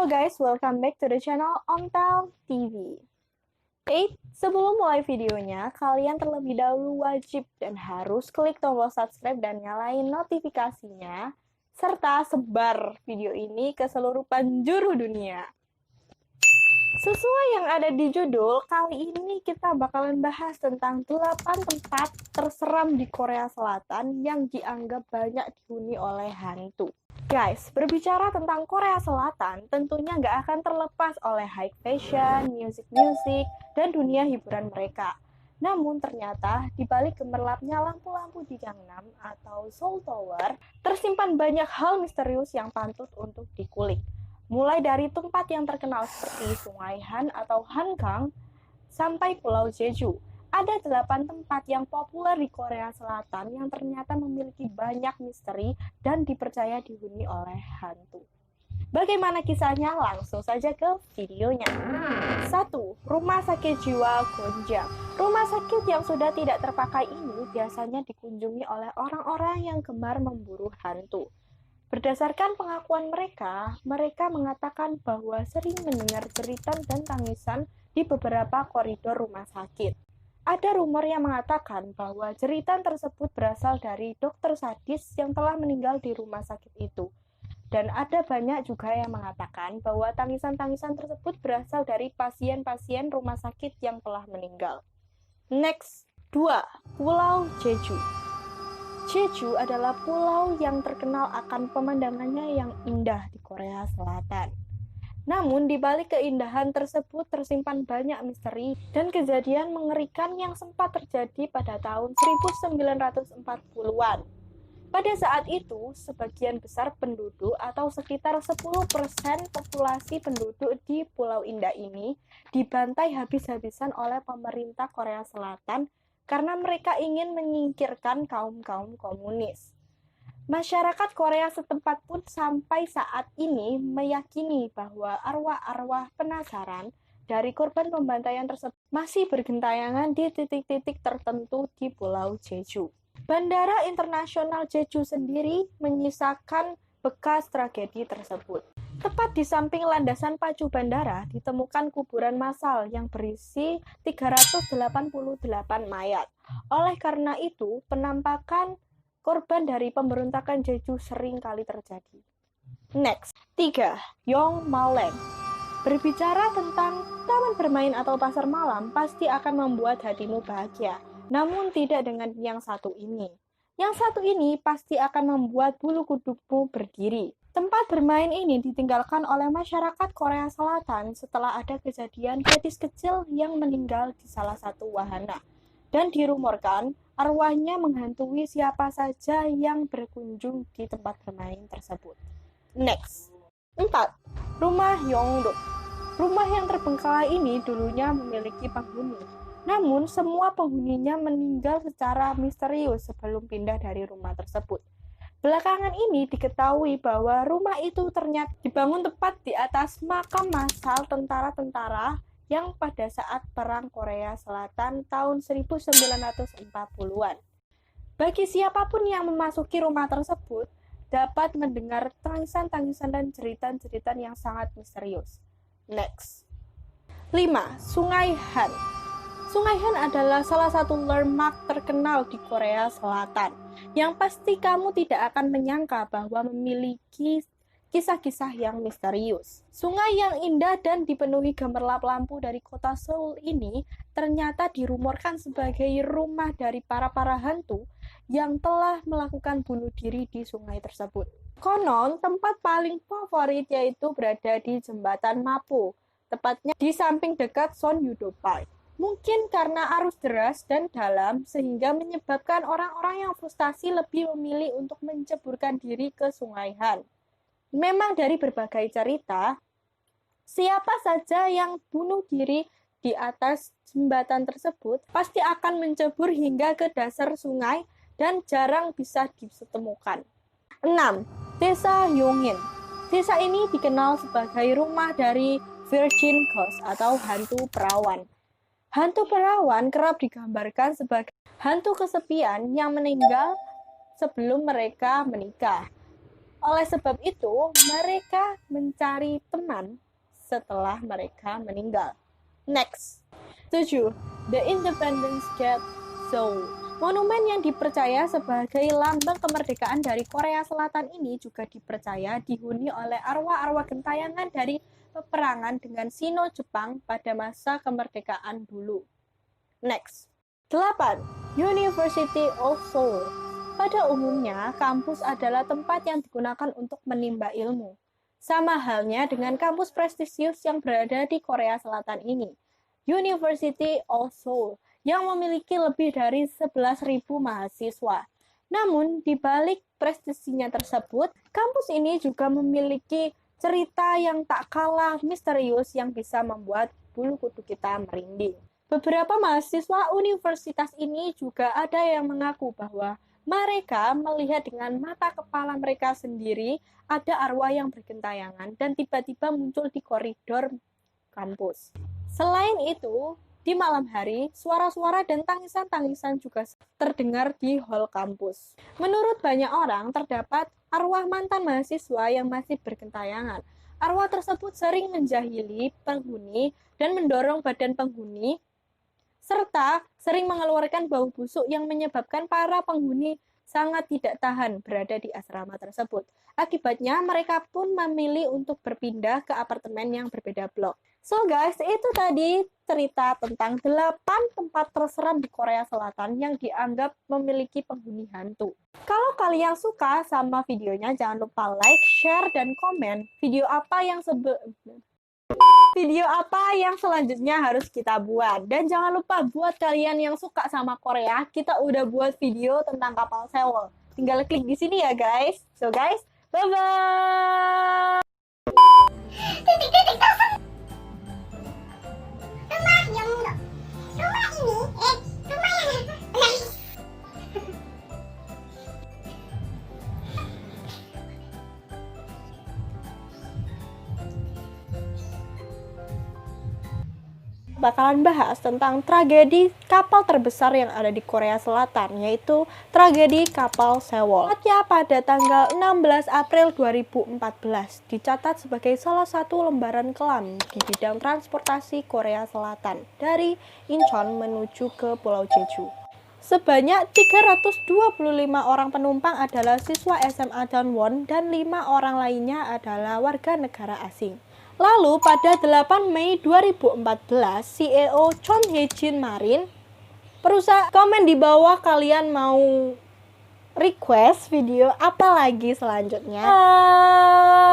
Halo guys, welcome back to the channel Ontel TV. Sebelum mulai videonya, kalian terlebih dahulu wajib dan harus klik tombol subscribe dan nyalain notifikasinya, serta sebar video ini ke seluruh penjuru dunia. Sesuai yang ada di judul, kali ini kita bakalan bahas tentang 8 tempat terseram di Korea Selatan yang dianggap banyak dihuni oleh hantu. Guys, berbicara tentang Korea Selatan, tentunya nggak akan terlepas oleh high fashion, music, dan dunia hiburan mereka. Namun ternyata, di balik gemerlapnya lampu-lampu di Gangnam atau Seoul Tower, tersimpan banyak hal misterius yang pantut untuk dikulik. Mulai dari tempat yang terkenal seperti Sungai Han atau Hangang, sampai Pulau Jeju. Ada 8 tempat yang populer di Korea Selatan yang ternyata memiliki banyak misteri dan dipercaya dihuni oleh hantu. Bagaimana kisahnya? Langsung saja ke videonya. 1. Rumah sakit jiwa Gonjang. Rumah sakit yang sudah tidak terpakai ini biasanya dikunjungi oleh orang-orang yang gemar memburu hantu. Berdasarkan pengakuan mereka mengatakan bahwa sering mendengar jeritan dan tangisan di beberapa koridor rumah sakit. Ada rumor yang mengatakan bahwa jeritan tersebut berasal dari dokter sadis yang telah meninggal di rumah sakit itu. Dan ada banyak juga yang mengatakan bahwa tangisan-tangisan tersebut berasal dari pasien-pasien rumah sakit yang telah meninggal. Next, 2. Pulau Jeju. Jeju adalah pulau yang terkenal akan pemandangannya yang indah di Korea Selatan. Namun, di balik keindahan tersebut tersimpan banyak misteri dan kejadian mengerikan yang sempat terjadi pada tahun 1940-an. Pada saat itu, sebagian besar penduduk atau sekitar 10% populasi penduduk di Pulau Indah ini dibantai habis-habisan oleh pemerintah Korea Selatan karena mereka ingin menyingkirkan kaum-kaum komunis. Masyarakat Korea setempat pun sampai saat ini meyakini bahwa arwah-arwah penasaran dari korban pembantaian tersebut masih bergentayangan di titik-titik tertentu di Pulau Jeju. Bandara Internasional Jeju sendiri menyisakan bekas tragedi tersebut. Tepat di samping landasan pacu bandara ditemukan kuburan massal yang berisi 388 mayat. Oleh karena itu, penampakan korban dari pemberontakan Jeju sering kali terjadi. Next, 3. Yongmalem. Berbicara tentang taman bermain atau pasar malam pasti akan membuat hatimu bahagia. Namun tidak dengan yang satu ini. Yang satu ini pasti akan membuat bulu kudukmu berdiri. Tempat bermain ini ditinggalkan oleh masyarakat Korea Selatan setelah ada kejadian gadis kecil yang meninggal di salah satu wahana. Dan dirumorkan arwahnya menghantui siapa saja yang berkunjung di tempat bermain tersebut. Next. 4. Rumah Yongdok. Rumah yang terbengkalai ini dulunya memiliki penghuni. Namun, semua penghuninya meninggal secara misterius sebelum pindah dari rumah tersebut. Belakangan ini diketahui bahwa rumah itu ternyata dibangun tepat di atas makam massal tentara-tentara yang pada saat Perang Korea Selatan tahun 1940-an. Bagi siapapun yang memasuki rumah tersebut, dapat mendengar tangisan-tangisan dan jeritan-jeritan yang sangat misterius. Next. 5. Sungai Han. Sungai Han adalah salah satu landmark terkenal di Korea Selatan, yang pasti kamu tidak akan menyangka bahwa memiliki kisah-kisah yang misterius. Sungai yang indah dan dipenuhi gemerlap lampu dari kota Seoul ini ternyata dirumorkan sebagai rumah dari para hantu yang telah melakukan bunuh diri di sungai tersebut. Konon, tempat paling favorit yaitu berada di Jembatan Mapo, tepatnya di samping dekat Sonhyudo Park. Mungkin karena arus deras dan dalam sehingga menyebabkan orang-orang yang frustasi lebih memilih untuk menceburkan diri ke Sungai Han. Memang dari berbagai cerita, siapa saja yang bunuh diri di atas jembatan tersebut pasti akan mencebur hingga ke dasar sungai dan jarang bisa ditemukan. 6. Desa Yongin. Desa ini dikenal sebagai rumah dari Virgin Ghost atau hantu perawan. Hantu perawan kerap digambarkan sebagai hantu kesepian yang meninggal sebelum mereka menikah. Oleh sebab itu, mereka mencari teman setelah mereka meninggal. Next. 7. The Independence Gate, Seoul. Monumen yang dipercaya sebagai lambang kemerdekaan dari Korea Selatan ini juga dipercaya dihuni oleh arwah-arwah gentayangan dari peperangan dengan Sino-Jepang pada masa kemerdekaan dulu. Next. 8. University of Seoul. Pada umumnya, kampus adalah tempat yang digunakan untuk menimba ilmu. Sama halnya dengan kampus prestisius yang berada di Korea Selatan ini, University of Seoul, yang memiliki lebih dari 11.000 mahasiswa. Namun, di balik prestisinya tersebut, kampus ini juga memiliki cerita yang tak kalah misterius yang bisa membuat bulu kuduk kita merinding. Beberapa mahasiswa universitas ini juga ada yang mengaku bahwa mereka melihat dengan mata kepala mereka sendiri ada arwah yang bergentayangan dan tiba-tiba muncul di koridor kampus. Selain itu, di malam hari, suara-suara dan tangisan-tangisan juga terdengar di hall kampus. Menurut banyak orang, terdapat arwah mantan mahasiswa yang masih bergentayangan. Arwah tersebut sering menjahili penghuni dan mendorong badan penghuni, serta sering mengeluarkan bau busuk yang menyebabkan para penghuni sangat tidak tahan berada di asrama tersebut. Akibatnya, mereka pun memilih untuk berpindah ke apartemen yang berbeda blok. So guys, itu tadi cerita tentang 8 tempat terseram di Korea Selatan yang dianggap memiliki penghuni hantu. Kalau kalian suka sama videonya, jangan lupa like, share, dan komen video apa yang selanjutnya harus kita buat. Dan jangan lupa buat kalian yang suka sama Korea, kita udah buat video tentang kapal Sewol. Tinggal klik di sini ya guys. So guys, bye-bye! Bakalan bahas tentang tragedi kapal terbesar yang ada di Korea Selatan, yaitu tragedi kapal Sewol. Tepatnya pada tanggal 16 April 2014, dicatat sebagai salah satu lembaran kelam di bidang transportasi Korea Selatan dari Incheon menuju ke Pulau Jeju. Sebanyak 325 orang penumpang adalah siswa SMA Danwon dan 5 orang lainnya adalah warga negara asing. Lalu pada 8 Mei 2014, CEO Chon Hae-jin Marine, perusahaan komen di bawah kalian mau request video apa lagi selanjutnya.